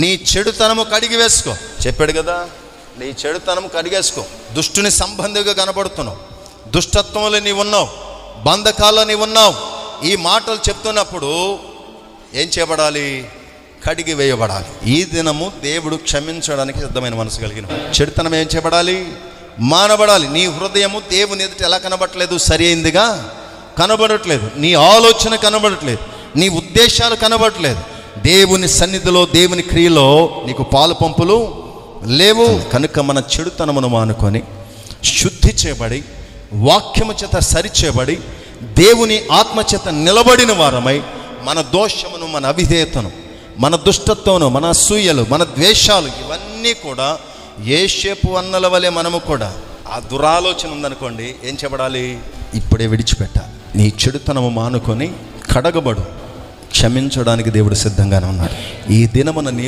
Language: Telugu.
నీ చెడుతనము కడిగి వేసుకో. చెప్పాడు కదా, నీ చెడుతనము కడిగేసుకో. దుష్టుని సంబంధిగా కనబడుతున్నావు, దుష్టత్వంలో నీవు ఉన్నావు, బంధకాల్లో నీవు ఉన్నావు. ఈ మాటలు చెప్తున్నప్పుడు ఏం చేయబడాలి? కడిగి వేయబడాలి. ఈ దినము దేవుడు క్షమించడానికి సిద్ధమైన మనసు కలిగిన చెడుతనం ఏం చేయబడాలి? మానబడాలి. నీ హృదయము దేవుని ఎదుట ఎలా కనబడట్లేదు? సరి అయిందిగా కనబడట్లేదు. నీ ఆలోచన కనబడట్లేదు, నీ ఉద్దేశాలు కనబడట్లేదు. దేవుని సన్నిధిలో, దేవుని క్రియలో నీకు పాలు పంపులు లేవు. కనుక మన చెడుతనమును మానుకొని శుద్ధి చేయబడి, వాక్యము చేత సరిచేయబడి, దేవుని ఆత్మచేత నిలబడిన వారమై మన దోషమును, మన అవిధేయతను, మన దుష్టత్వమును, మన అసూయలు, మన ద్వేషాలు ఇవన్నీ కూడా యేషేపు అన్నల వలె మనము కూడా ఆ దురాలోచన ఉందనుకోండి, ఏం చేయబడాలి? ఇప్పుడే విడిచిపెట్టాలి. నీ చెడుతనము మానుకొని కడగబడు. క్షమించడానికి దేవుడు సిద్ధంగానే ఉన్నాడు. ఈ దినమున నీవు